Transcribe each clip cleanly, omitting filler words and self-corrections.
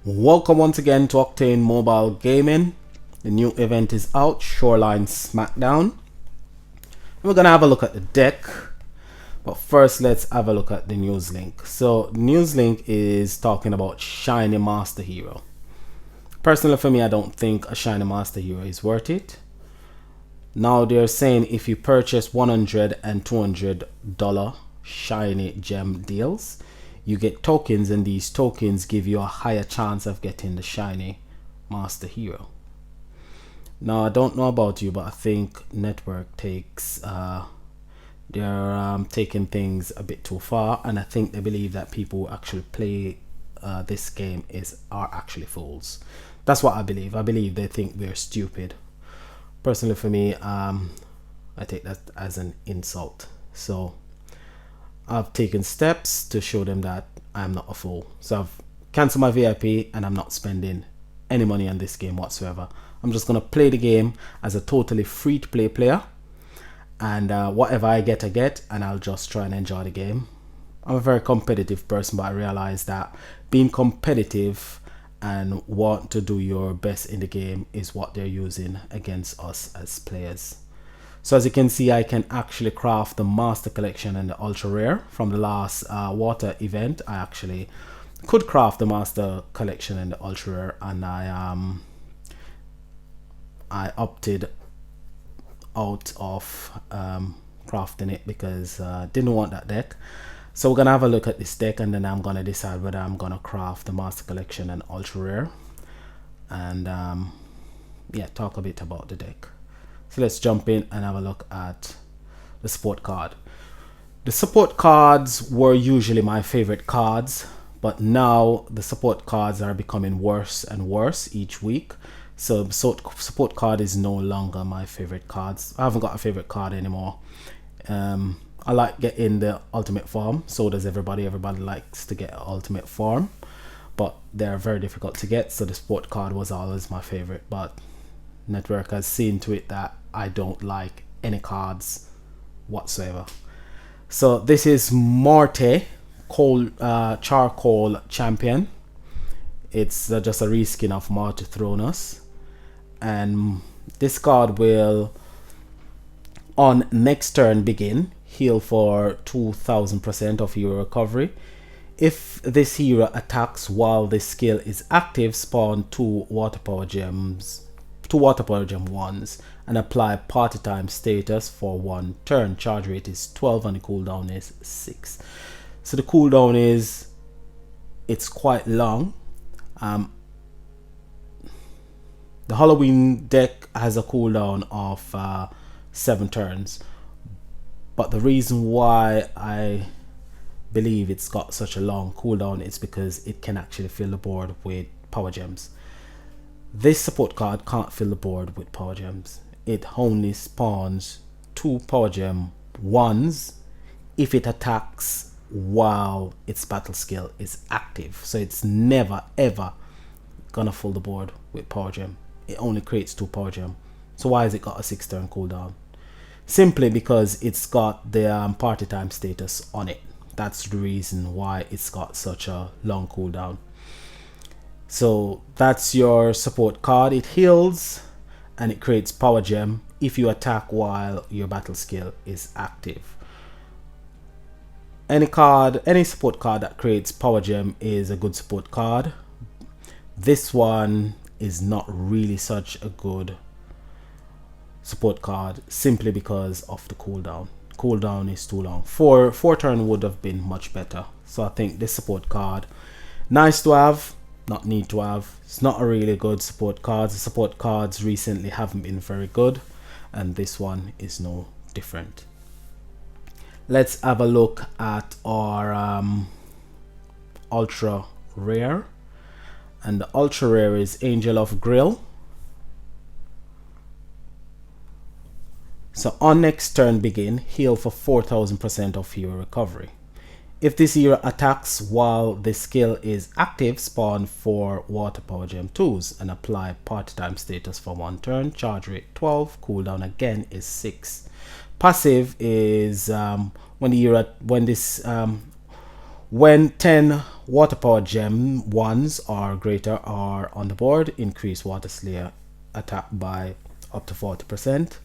Welcome once again to Octane Mobile Gaming. The new event is out, Shoreline Smackdown. We're gonna have a look at the deck, but first let's have a look at the news link. So news link is talking about Shiny Master Hero. Personally for me, I don't think a Shiny Master Hero is worth it. Now they're saying if you purchase $100 and $200 shiny gem deals, you get tokens, and these tokens give you a higher chance of getting the shiny Master Hero. Now I don't know about you, but I think Network takes they're taking things a bit too far, and I think they believe that people who actually play this game are actually fools. That's what I believe. I believe they think we're stupid. Personally for me, I take that as an insult. So I've taken steps to show them that I'm not a fool. So I've cancelled my VIP and I'm not spending any money on this game whatsoever. I'm just going to play the game as a totally free to play player, and whatever I get, and I'll just try and enjoy the game. I'm a very competitive person, but I realize that being competitive and want to do your best in the game is what they're using against us as players. So as you can see, I can actually craft the Master Collection and the Ultra Rare from the last water event. I actually could craft the Master Collection and the Ultra Rare, and I opted out of crafting it because I didn't want that deck. So we're gonna have a look at this deck, and then I'm gonna decide whether I'm gonna craft the Master Collection and Ultra Rare, and yeah, talk a bit about the deck. So let's jump in and have a look at the support card. The support cards were usually my favorite cards, but now the support cards are becoming worse and worse each week. So the support card is no longer my favorite cards. I haven't got a favorite card anymore. I like getting the ultimate form. So does everybody. Everybody likes to get an ultimate form, but they're very difficult to get. So the support card was always my favorite, but Network has seen to it that I don't like any cards whatsoever. So this is Morte Charcoal Champion. It's just a reskin of Morte Thronus, and this card will on next turn begin heal for 2000% of hero recovery. If this hero attacks while this skill is active, spawn two water power gem 1s and apply party time status for 1 turn. Charge rate is 12 and the cooldown is 6. So the cooldown it's quite long. The Halloween deck has a cooldown of 7 turns, but the reason why I believe it's got such a long cooldown is because it can actually fill the board with power gems. This support card can't fill the board with power gems. It only spawns 2 power gem 1s if it attacks while its battle skill is active. So it's never ever gonna fill the board with power gem. It only creates 2 power gem. So why has it got a 6 turn cooldown? Simply because it's got the party time status on it. That's the reason why it's got such a long cooldown. So that's your support card. It heals and it creates power gem if you attack while your battle skill is active. Any support card that creates power gem is a good support card. This one is not really such a good support card simply because of the cooldown. Cooldown is too long. 4 turn would have been much better. So I think this support card, nice to have, not need to have. It's not a really good support card. The support cards recently haven't been very good, and this one is no different. Let's have a look at our ultra rare, and the ultra rare is Angel of Grill. So on next turn begin, heal for 4000% of hero recovery. If this hero attacks while the skill is active, spawn 4 water power gem 2s and apply party time status for 1 turn. Charge rate 12, cooldown again is 6. Passive is when 10 water power gem 1s or greater are on the board. Increase water slayer attack by up to 40%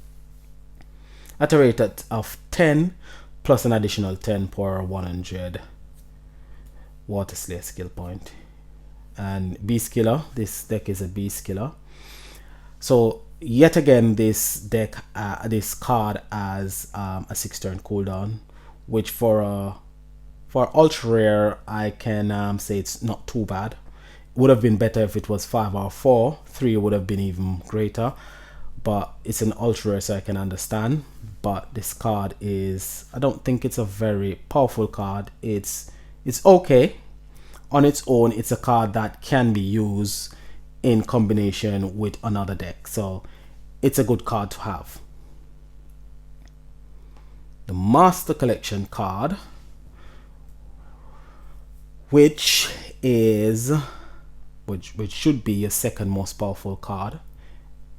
at a rate of 10 plus an additional 10 per 100 water slayer skill point. And beast killer, this deck is a beast killer. So yet again, this deck this card has a 6-turn cooldown, which for ultra rare I can say it's not too bad. It would have been better if it was 5 or 4. 3 would have been even greater, but it's an ultra rare, so I can understand. But this card is, I don't think it's a very powerful card. It's okay on its own. It's a card that can be used in combination with another deck, so it's a good card to have. The Master Collection card, which should be your second most powerful card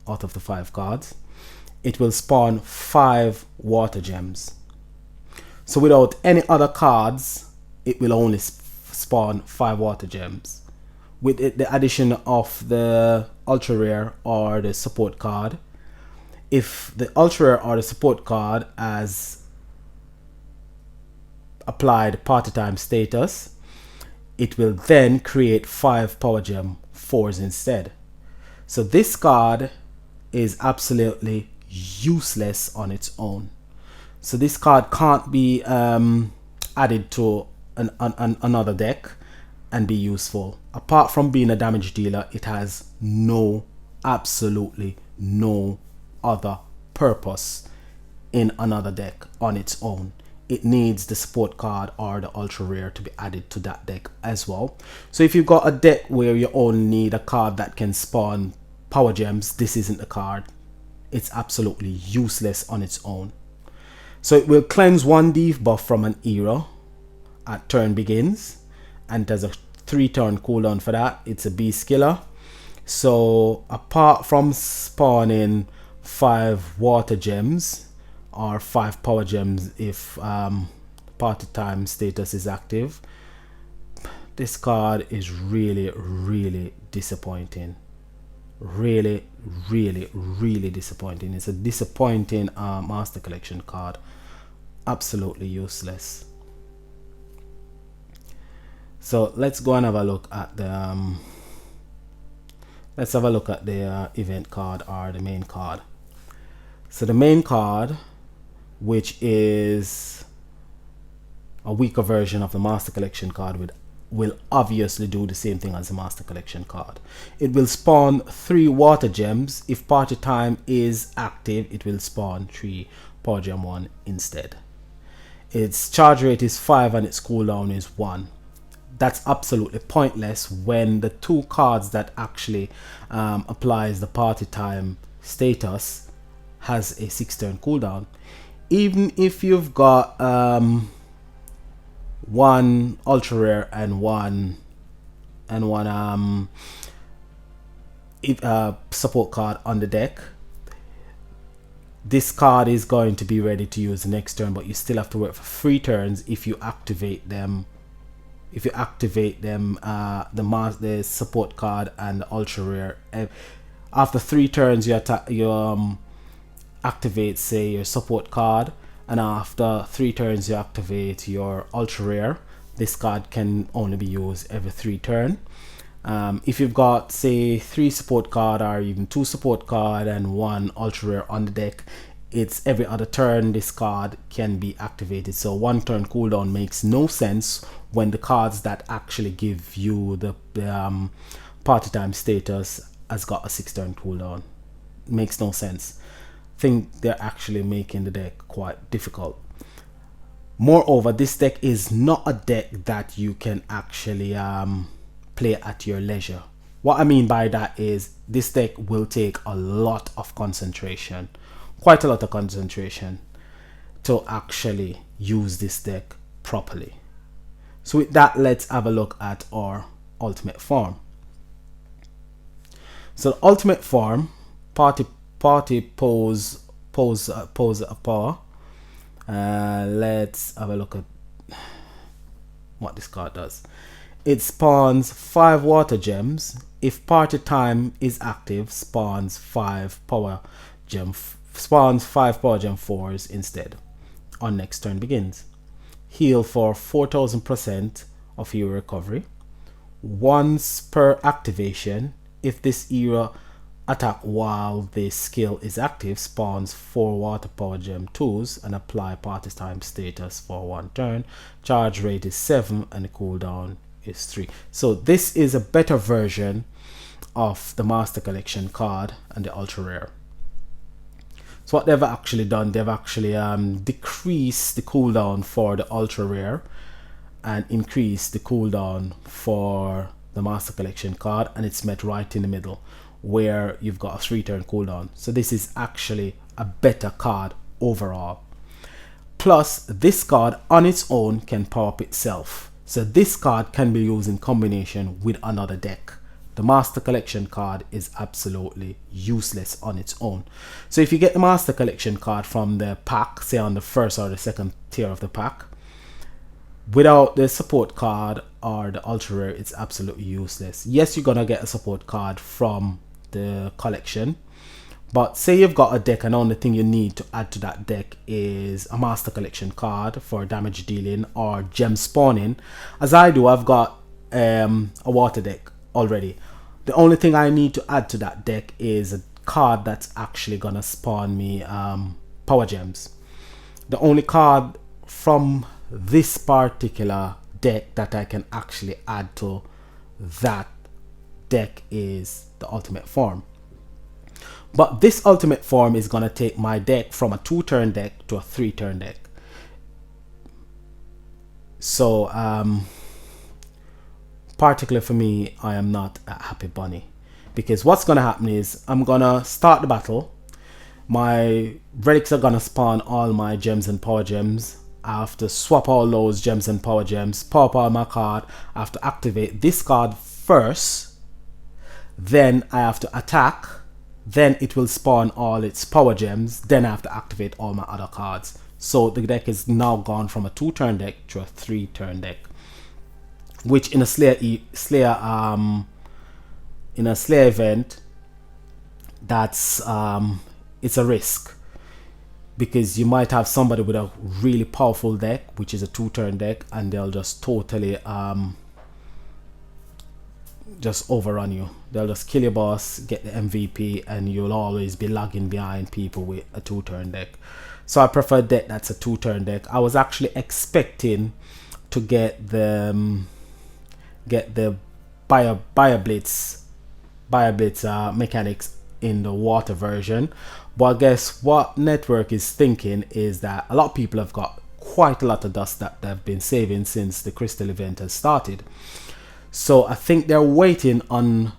out of the 5 cards. It will spawn 5 water gems. So without any other cards, it will only spawn 5 water gems. With the addition of the ultra rare or the support card, if the ultra rare or the support card has applied party time status, it will then create 5 power gem 4s instead. So this card is absolutely useless on its own. So this card can't be added to another deck and be useful. Apart from being a damage dealer, it has absolutely no other purpose in another deck on its own. It needs the support card or the ultra rare to be added to that deck as well. So if you've got a deck where you only need a card that can spawn power gems, this isn't the card. It's absolutely useless on its own. So it will cleanse 1 debuff from an era at turn begins, and there's a 3-turn cooldown for that. It's a beast killer. So apart from spawning 5 water gems or 5 power gems if party time status is active, this card is really disappointing. Really disappointing. It's a disappointing Master Collection card. Absolutely useless. So let's go and have a look at the event card or the main card. So the main card, which is a weaker version of the Master Collection card, will obviously do the same thing as the Master Collection card. It will spawn 3 water gems. If party time is active, it will spawn 3 power gem 1 instead. Its charge rate is 5 and its cooldown is 1. That's absolutely pointless when the 2 cards that actually applies the party time status has a 6-turn cooldown. Even if you've got 1 ultra rare and one support card on the deck, this card is going to be ready to use the next turn, but you still have to wait for 3 turns if you activate them. The support card and the ultra rare. After 3 turns, you activate, say, your support card, and after 3 turns you activate your ultra rare. This card can only be used every 3 turns. If you've got, say, 3 support card or even 2 support card and 1 ultra rare on the deck, it's every other turn this card can be activated. So 1 turn cooldown makes no sense when the cards that actually give you the party time status has got a 6-turn cooldown. Makes no sense. I think they're actually making the deck quite difficult. Moreover, this deck is not a deck that you can actually play at your leisure. What I mean by that is this deck will take a lot of concentration, quite a lot of concentration, to actually use this deck properly. So with that, let's have a look at our ultimate form. So the ultimate form, party pose a power. Let's have a look at what this card does. it spawns 5 water gems. If party time is active, spawns 5 power gem 4s instead on next turn begins. Heal for 4000% of hero recovery. Once per activation, if this era attack while this skill is active, spawns 4 water power gem 2s and apply party time status for 1 turn. Charge rate is 7 and the cooldown is 3. So this is a better version of the Master Collection card and the ultra rare. So what they've actually done, they've actually decreased the cooldown for the ultra rare and increased the cooldown for the Master Collection card, and it's met right in the middle where you've got a 3-turn cooldown. So this is actually a better card overall. Plus, this card on its own can power up itself. So this card can be used in combination with another deck. The Master Collection card is absolutely useless on its own. So if you get the Master Collection card from the pack, say on the first or the second tier of the pack, without the support card or the ultra rare, it's absolutely useless. Yes, you're gonna get a support card from the collection, but say you've got a deck and the only thing you need to add to that deck is a Master Collection card for damage dealing or gem spawning. As I do, I've got a water deck already. The only thing I need to add to that deck is a card that's actually gonna spawn me power gems. The only card from this particular deck that I can actually add to that deck is the ultimate form. But this ultimate form is gonna take my deck from a 2-turn deck to a 3-turn deck. So particularly for me, I am not a happy bunny, because what's gonna happen is I'm gonna start the battle, my relics are gonna spawn all my gems and power gems. I have to swap all those gems and power gems, power up all my card. I have to activate this card first, then I have to attack, then it will spawn all its power gems, then I have to activate all my other cards. So the deck is now gone from a 2-turn deck to a 3-turn deck, which in a Slayer event, that's it's a risk, because you might have somebody with a really powerful deck, which is a 2-turn deck, and they'll just totally just overrun you. They'll just kill your boss, get the MVP, and you'll always be lagging behind people with a 2-turn deck. So I prefer a deck that's a 2-turn deck. I was actually expecting to get the Bio Blitz mechanics in the water version, but I guess what Network is thinking is that a lot of people have got quite a lot of dust that they've been saving since the Crystal event has started. So I think they're waiting on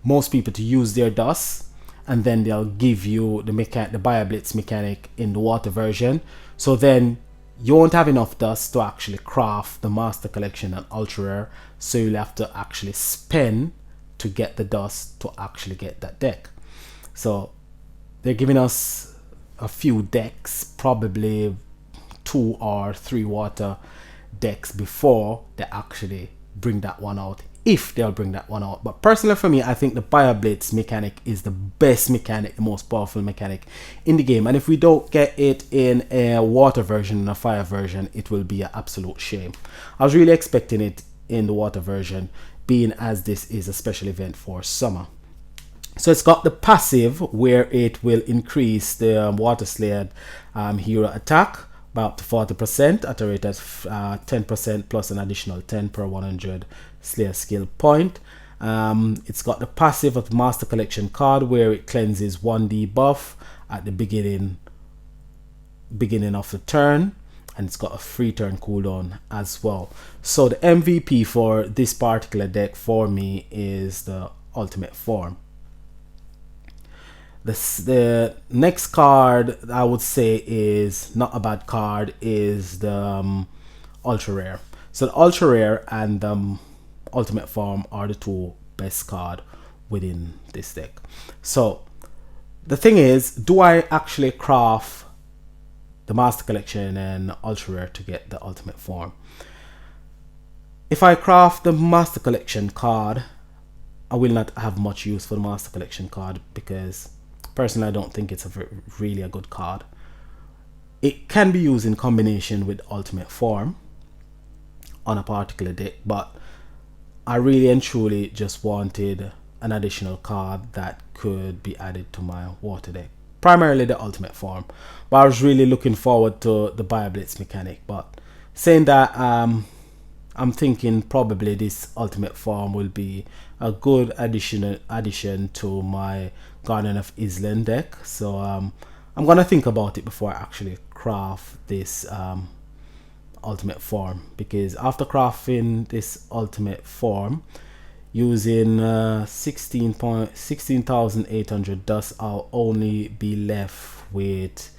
most people to use their dust, and then they'll give you the Bio Blitz mechanic in the water version. So then you won't have enough dust to actually craft the Master Collection and ultra rare, so you'll have to actually spend to get the dust to actually get that deck. So they're giving us a few decks, probably 2 or 3 water decks before they actually bring that one out, if they'll bring that one out. But personally for me, I think the Bio Blitz mechanic is the best mechanic, the most powerful mechanic in the game, and if we don't get it in a water version and a fire version, it will be an absolute shame. I was really expecting it in the water version, being as this is a special event for summer. So it's got the passive where it will increase the Water Slayer hero attack by up to 40% at a rate of 10% plus an additional 10 per 100 Slayer skill point. It's got the passive of the Master Collection card where it cleanses 1 debuff at the beginning of the turn, and it's got a 3-turn cooldown as well. So the MVP for this particular deck for me is the ultimate form. The next card I would say is not a bad card is the ultra rare. So the ultra rare and ultimate form are the 2 best card within this deck. So the thing is, do I actually craft the Master Collection and ultra rare to get the ultimate form? If I craft the Master Collection card, I will not have much use for the Master Collection card because personally I don't think it's really a good card. It can be used in combination with Ultimate Form on a particular deck, but I really and truly just wanted an additional card that could be added to my water deck, primarily the Ultimate Form. But I was really looking forward to the Bioblitz mechanic. But saying that, I'm thinking probably this Ultimate Form will be a good addition to my Garden of Island deck. So I'm gonna think about it before I actually craft this Ultimate Form, because after crafting this Ultimate Form using 16,800 dust, I'll only be left with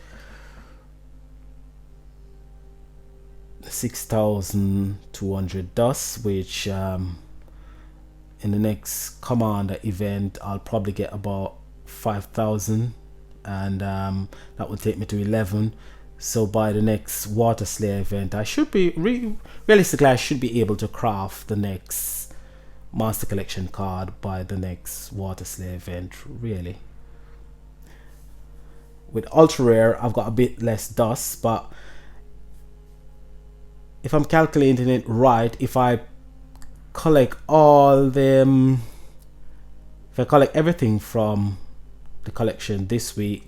6,200 dust, which in the next commander event I'll probably get about 5,000, and that would take me to 11. So by the next Water Slayer event I should be realistically I should be able to craft the next Master Collection card by the next Water Slayer event. Really, with Ultra Rare I've got a bit less dust, but if I'm calculating it right, if I collect everything from the collection this week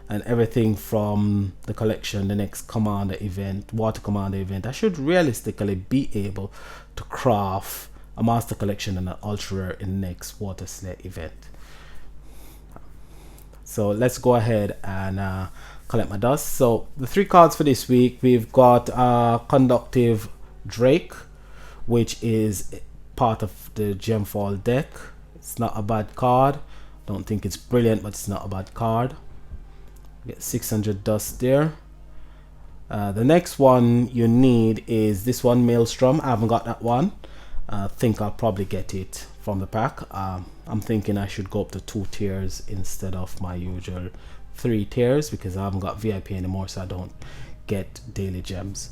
and everything from the collection the next commander event, Water Commander event, I should realistically be able to craft a Master Collection and an Ultra Rare in the next Water Slayer event. So let's go ahead and collect my dust. So the 3 cards for this week, we've got Conductive Drake, which is part of the Gemfall deck. It's not a bad card. Don't think it's brilliant, but it's not a bad card. Get 600 dust there. The next one you need is this one, Maelstrom. I haven't got that one. I think I'll probably get it from the pack. I'm thinking I should go up to 2 tiers instead of my usual 3 tiers because I haven't got VIP anymore, so I don't get daily gems.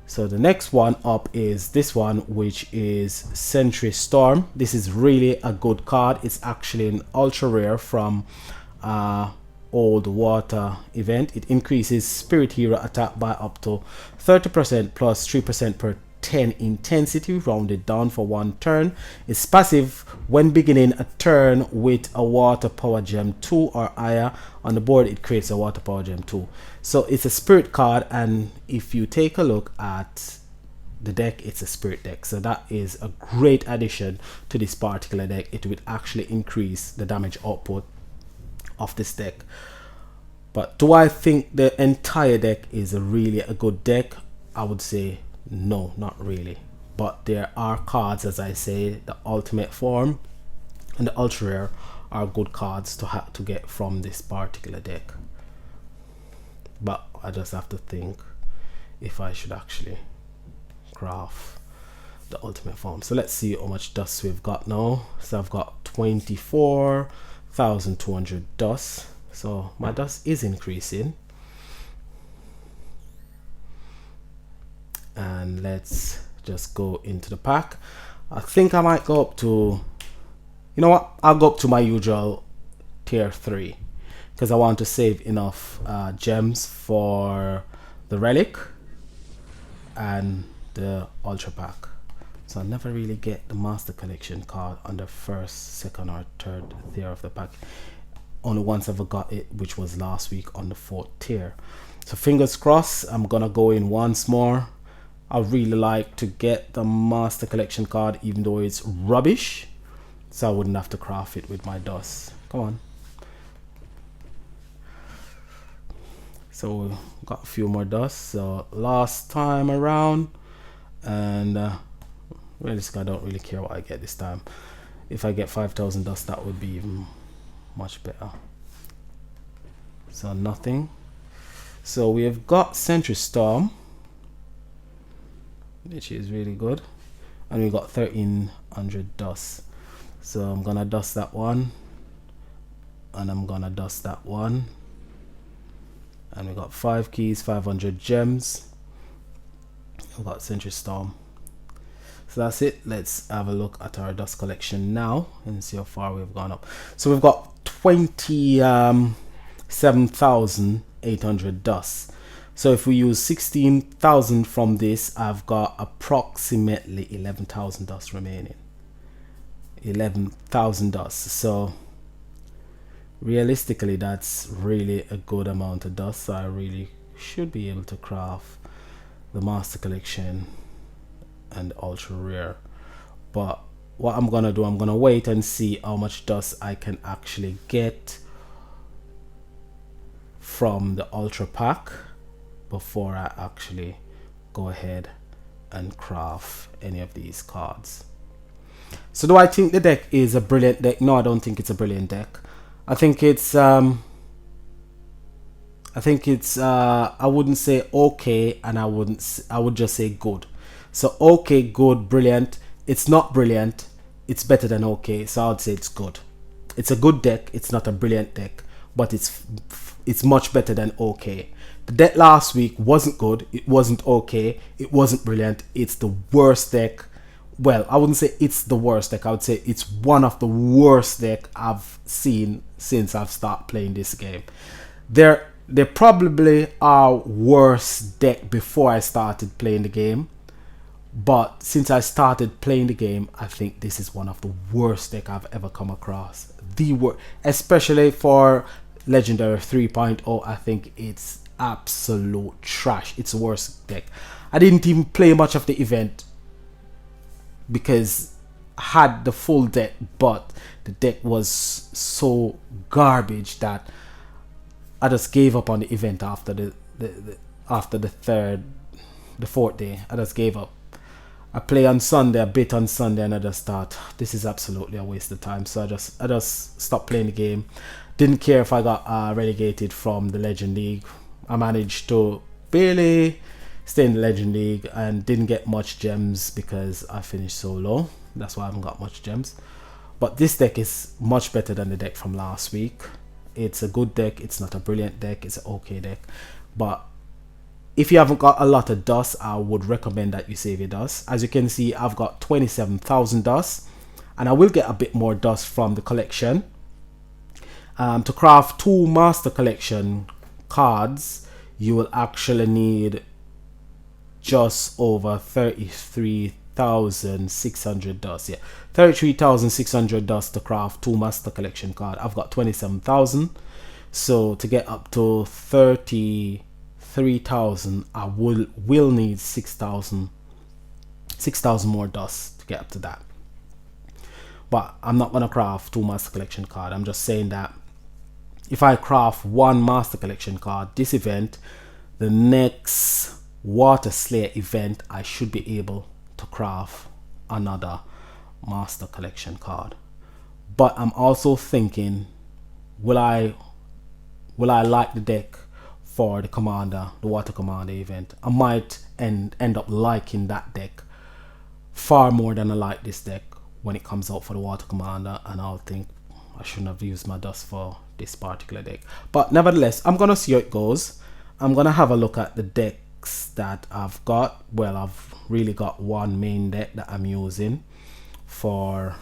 So the next one up is this one, which is Sentry Storm. This is really a good card. It's actually an ultra rare from Old Water event. It increases Spirit Hero attack by up to 30% plus 3% per 10 intensity, rounded down for 1 turn. It's passive when beginning a turn with a Water Power Gem 2 or higher on the board. It creates a Water Power Gem 2. So it's a spirit card, and if you take a look at the deck, it's a spirit deck. So that is a great addition to this particular deck. It will actually increase the damage output of this deck. But do I think the entire deck is really a good deck? I would say no, not really. But there are cards, as I say, the Ultimate Form and the Ultra Rare are good cards to have to get from this particular deck. But I just have to think if I should actually craft the Ultimate Form. So let's see how much dust we've got now. So I've got 24,200 dust. So my dust is increasing. And let's just go into the pack. I think I might go up to, you know what, I'll go up to my usual tier 3 because I want to save enough gems for the relic and the ultra pack. So I never really get the Master Collection card on the first, second or third tier of the pack. Only once I've got it, which was last week on the 4th tier. So fingers crossed, I'm gonna go in once more. I really like to get the Master Collection card even though it's rubbish, so I wouldn't have to craft it with my dust. Come on. So we got a few more dust. So last time around, and realistically I don't really care what I get this time. If I get 5,000 dust, that would be even much better. So nothing. So we have got Sentry Storm, which is really good, and we got 1,300 dust. So I'm gonna dust that one, and I'm gonna dust that one, and we got 5 keys, 500 gems. We got Sentry Storm. So that's it. Let's have a look at our dust collection now and see how far we've gone up. So we've got 27,800 dust. So if we use 16,000 from this, I've got approximately 11,000 dust remaining. 11,000 dust. So realistically, that's really a good amount of dust. So I really should be able to craft the master collection and ultra rare. But what I'm gonna do, I'm gonna wait and see how much dust I can actually get from the ultra pack before I actually go ahead and craft any of these cards. So do I think the deck is a brilliant deck? No, I don't think it's a brilliant deck. I think it's I wouldn't say okay, and I would just say good. So okay, good, brilliant. It's not brilliant. It's better than okay. So I would say it's good. It's a good deck. It's not a brilliant deck, but it's much better than okay. The deck last week wasn't good. It wasn't okay. It wasn't brilliant. It's the worst deck. Well, I wouldn't say it's the worst deck. I would say it's one of the worst deck I've seen since I've started playing this game. There probably are worse deck before I started playing the game, but since I started playing the game, I think this is one of the worst deck I've ever come across. The worst, especially for Legendary 3.0. I think it's absolute trash. It's the worst deck. I didn't even play much of the event because I had the full deck, but the deck was so garbage that I just gave up on the event after the fourth day. I just gave up. I play on Sunday, a bit on Sunday, and I just thought this is absolutely a waste of time. So I just stopped playing the game. Didn't care if I got relegated from the Legend League. I managed to barely stay in the Legend League and didn't get much gems because I finished so low. That's why I haven't got much gems. But this deck is much better than the deck from last week. It's a good deck. It's not a brilliant deck. It's an okay deck. But if you haven't got a lot of dust, I would recommend that you save your dust. As you can see, I've got 27,000 dust, and I will get a bit more dust from the collection. To craft 2 master collection cards, you will actually need just over 33,600 dust. Yeah, 33,600 dust to craft 2 master collection card. I've got 27,000, so to get up to 33,000, I will need 6,000 more dust to get up to that. But I'm not gonna craft 2 master collection card. I'm just saying that if I craft 1 master collection card this event, the next Water Slayer event I should be able to craft another master collection card. But I'm also thinking, will I like the deck for the commander, the water commander event? I might end up liking that deck far more than I like this deck when it comes out for the water commander, and I'll think I shouldn't have used my dust for this particular deck. But nevertheless, I'm gonna see how it goes. I'm gonna have a look at the decks that I've got. Well, I've really got one main deck that I'm using for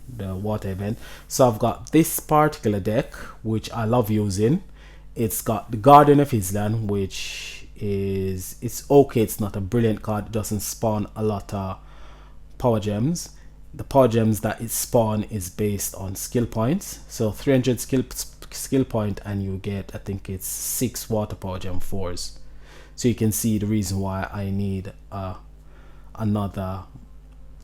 the water event. So I've got this particular deck which I love using. It's got the Guardian of Island, which it's okay. It's not a brilliant card. It doesn't spawn a lot of power gems. The power gems that it spawn is based on skill points. So 300 skill point, and you get, I think it's 6 water power gem 4s. So you can see the reason why I need another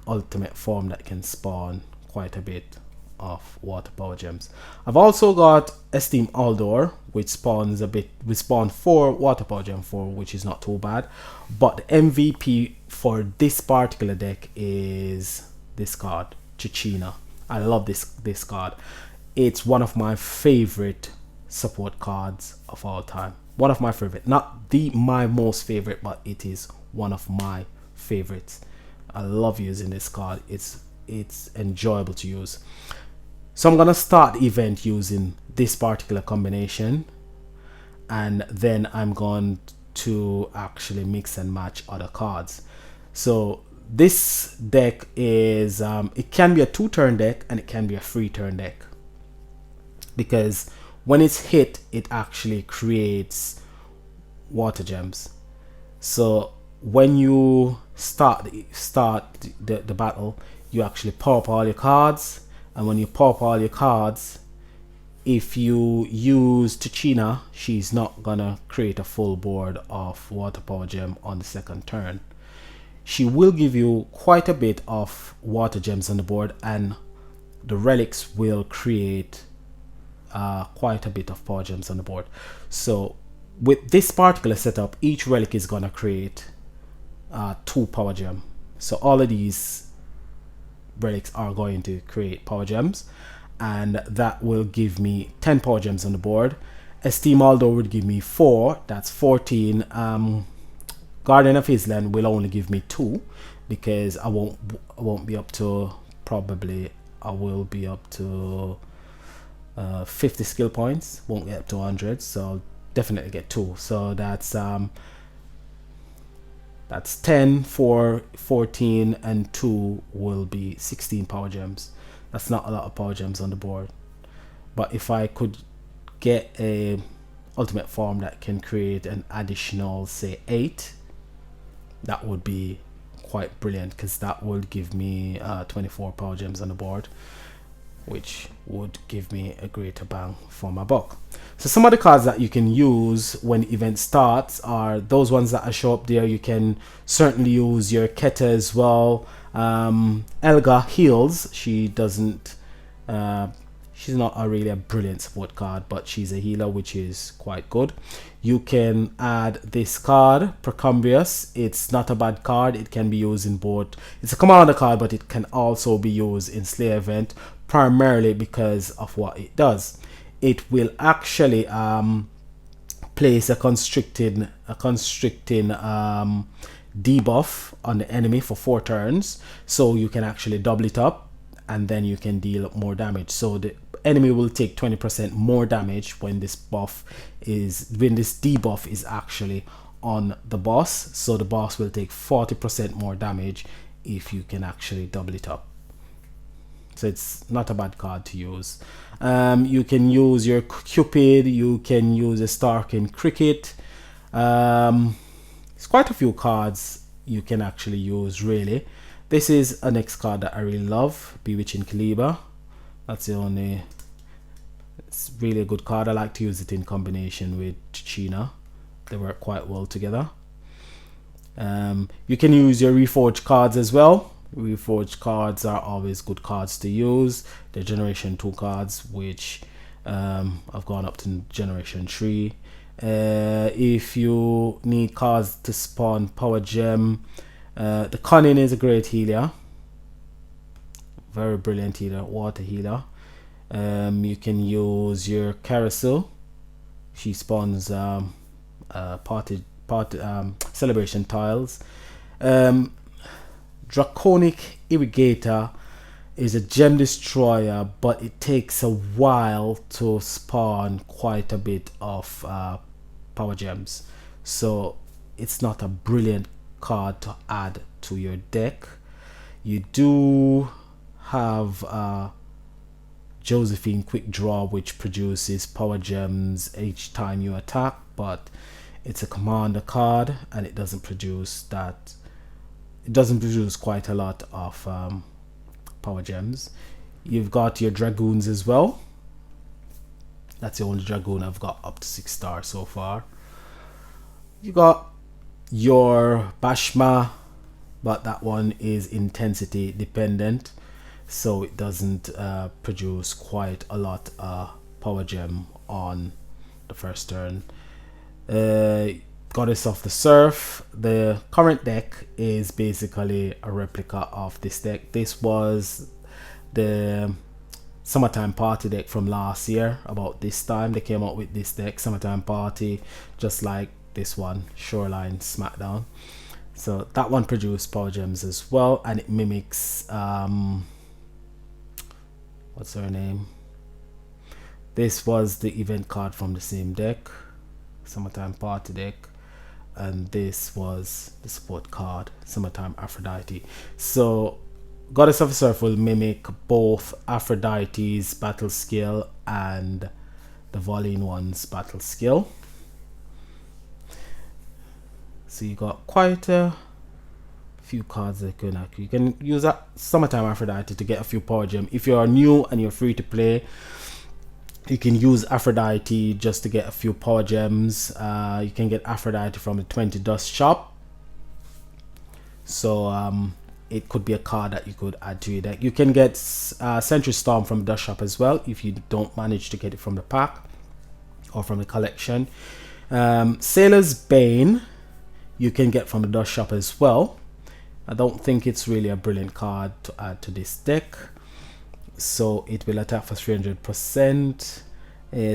ultimate form that can spawn quite a bit of water power gems. I've also got Esteem Aldor, which spawns 4 water power gem 4, which is not too bad. But the MVP for this particular deck is this card, Chichina. I love this card. It's one of my favorite support cards of all time. One of my favorite, not my most favorite, but it is one of my favorites. I love using this card. It's enjoyable to use. So I'm gonna start the event using this particular combination, and then I'm going to actually mix and match other cards. So this deck is it can be a 2-turn deck and it can be a 3-turn deck, because when it's hit it actually creates water gems. So when you start the battle, you actually power up all your cards, and when you power up all your cards, if you use Tichina, she's not gonna create a full board of water power gem on the second turn. She will give you quite a bit of water gems on the board, and the relics will create quite a bit of power gems on the board. So with this particular setup, each relic is gonna create 2 power gem. So all of these relics are going to create power gems, and that will give me 10 power gems on the board. Esteem Aldo would give me 4, that's 14. Guardian of Island will only give me 2, because I won't be up to, probably I will be up to 50 skill points, won't get up to 100, so I'll definitely get 2. So that's 10 for 14, and 2 will be 16 power gems. That's not a lot of power gems on the board, but if I could get a ultimate form that can create an additional, say, 8, that would be quite brilliant, because that would give me 24 power gems on the board, which would give me a greater bang for my buck. So some of the cards that you can use when the event starts are those ones that I show up there. You can certainly use your Keta as well. Elga heals. She doesn't she's not really a brilliant support card, but she's a healer, which is quite good. You can add this card, Precumbrious. It's not a bad card. It can be used in both. It's a commander card, but it can also be used in Slayer event, primarily because of what it does. It will actually place a constricting debuff on the enemy for 4 turns, so you can actually double it up, and then you can deal more damage. So the enemy will take 20% more damage when this debuff is actually on the boss. So the boss will take 40% more damage if you can actually double it up. So it's not a bad card to use. You can use your Cupid, you can use a Stark in Cricket. It's quite a few cards you can actually use, really. This is a next card that I really love, Bewitching Kaliba. That's the only, it's really a good card. I like to use it in combination with China. They work quite well together. You can use your Reforged cards as well. Reforged cards are always good cards to use. They're Generation 2 cards, which I've gone up to Generation 3. If you need cards to spawn Power Gem, the Cunning is a great healer. Very brilliant healer, water healer. You can use your Carousel. She spawns celebration tiles. Draconic Irrigator is a gem destroyer, but it takes a while to spawn quite a bit of power gems, so it's not a brilliant card to add to your deck. You do have Josephine Quick Draw, which produces power gems each time you attack, but it's a commander card and it doesn't produce that. It doesn't produce quite a lot of power gems. You've got your Dragoons as well. That's the only Dragoon I've got up to 6 stars so far. You got your Bashma, but that one is intensity dependent, so it doesn't produce quite a lot power gem on the first turn. Goddess of the Surf. The current deck is basically a replica of this deck. This was the Summertime Party deck from last year. About this time they came out with this deck, Summertime Party, just like this one, Shoreline Smackdown. So that one produced power gems as well, and it mimics what's her name? This was the event card from the same deck, Summertime Party deck. and this was the support card, Summertime Aphrodite. So Goddess of the Surf will mimic both Aphrodite's battle skill and the Volleying One's battle skill. So you got quite a few cards that you can use that Summertime Aphrodite to get a few power gem. If you're new and you're free to play, you can use Aphrodite just to get a few power gems. You can get Aphrodite from the 20 Dust shop, so it could be a card that you could add to your deck. You can get Century Storm from the Dust shop as well if you don't manage to get it from the pack or from the collection. Sailor's Bane you can get from the Dust shop as well. I don't think it's really a brilliant card to add to this deck, so it will attack for 300%,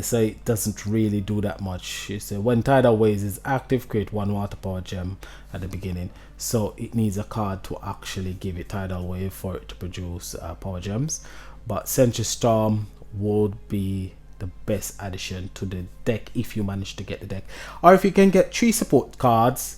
so it doesn't really do that much. So when Tidal Waves is active, create one water power gem at the beginning, so it needs a card to actually give it Tidal Wave for it to produce power gems. But Century Storm would be the best addition to the deck if you manage to get the deck, or if you can get 3 support cards.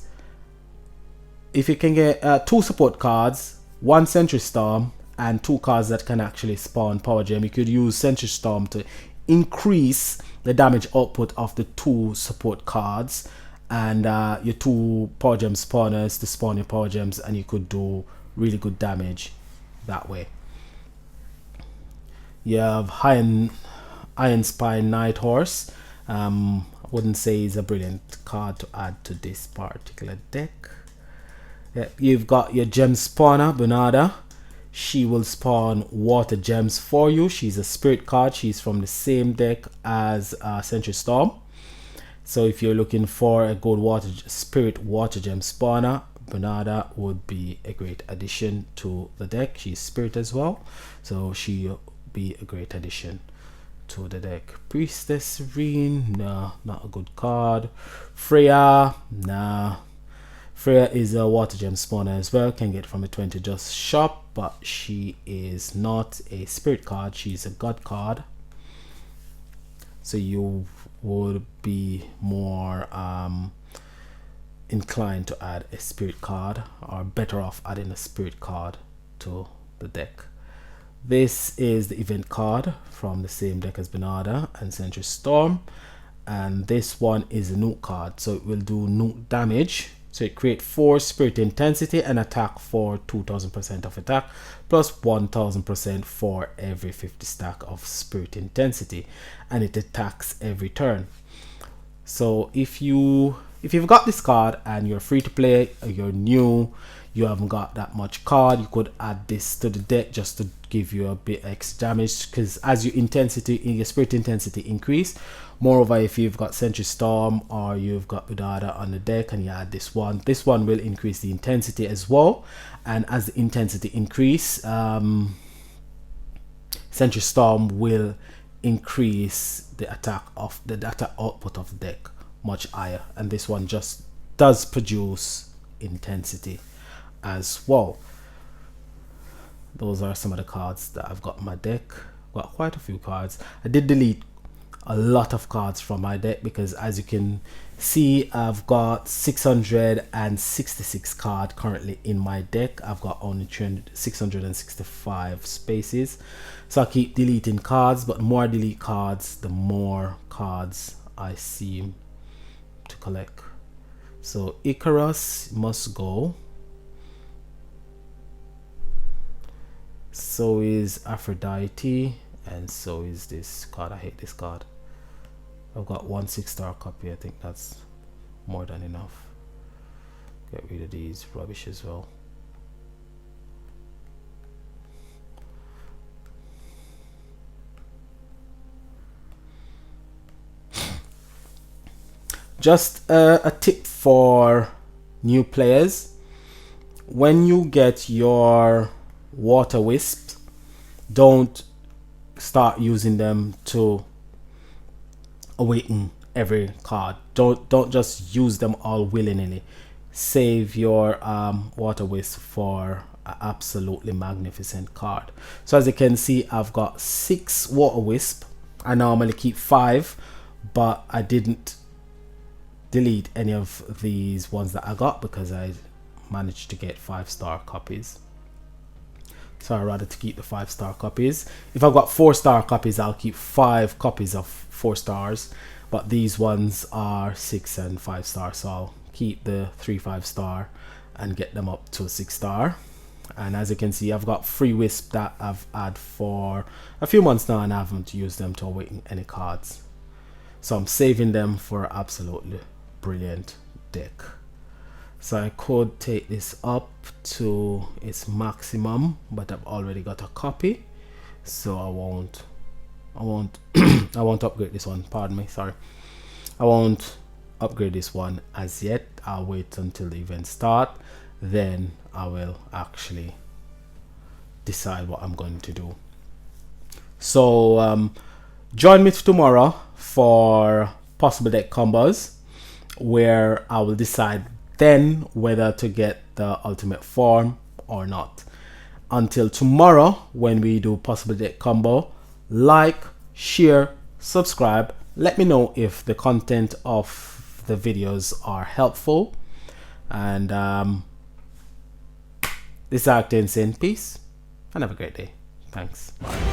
If you can get 2 support cards, 1 Century Storm, and 2 cards that can actually spawn power gem, you could use Century Storm to increase the damage output of the 2 support cards, and your 2 power gem spawners to spawn your power gems, and you could do really good damage that way. You have Iron Spine Night Horse. I wouldn't say he's a brilliant card to add to this particular deck. Yeah, you've got your gem spawner, Bernarda. She will spawn water gems for you. She's a spirit card. She's from the same deck as Century Storm. So if you're looking for a good spirit water gem spawner, Bernarda would be a great addition to the deck. She's spirit as well, so she'll be a great addition to the deck. Priestess Serene, nah, not a good card. Freya, nah. Freya is a water gem spawner as well, can get from a 20 Dust shop, but she is not a spirit card, she's a god card. So you would be more inclined to add a spirit card, or better off adding a spirit card to the deck. This is the event card from the same deck as Bernarda and Century Storm, and this one is a nuke card, so it will do nuke damage. So it creates 4 spirit intensity and attack for 2000% of attack, plus 1000% for every 50 stack of spirit intensity, and it attacks every turn. So if you've got this card and you're free to play, or you're new, you haven't got that much card, you could add this to the deck just to give you a bit extra damage, because as your spirit intensity increase. Moreover, if you've got Century Storm or you've got Udada on the deck and you add this one will increase the intensity as well, and as the intensity increase, Century Storm will increase the attack output of the deck much higher, and this one just does produce intensity as well. Those are some of the cards that I've got in my deck. Got quite a few cards. I did delete a lot of cards from my deck because, as you can see, I've got 666 cards currently in my deck. I've got only 665 spaces, so I keep deleting cards, but the more I delete cards, the more cards I seem to collect. So Icarus must go. So is Aphrodite, and so is this card. I hate this card. I've got 1 6-star copy. I think that's more than enough. Get rid of these rubbish as well. Just a tip for new players: when you get your water wisps, don't start using them to awaken every card. Don't just use them all willy-nilly. Save your water wisp for an absolutely magnificent card. So as you can see, I've got 6 water wisp. I normally keep 5, but I didn't delete any of these ones that I got because I managed to get 5-star copies. So I'd rather to keep the 5-star copies. If I've got 4-star copies, I'll keep 5 copies of 4 stars. But these ones are 6 and 5 star, so I'll keep the 3 5-star and get them up to 6-star. And as you can see, I've got free wisp that I've had for a few months now, and I haven't used them to awaken any cards. So I'm saving them for absolutely brilliant deck. So I could take this up to its maximum, but I've already got a copy, so I won't I won't upgrade this one. Pardon me, sorry. I won't upgrade this one as yet. I'll wait until the event start, then I will actually decide what I'm going to do. So join me tomorrow for possible deck combos, where I will decide then whether to get the ultimate form or not. Until tomorrow, when we do possible deck combo, like, share, subscribe. Let me know if the content of the videos are helpful. And this is Octane saying peace and have a great day. Thanks. Bye.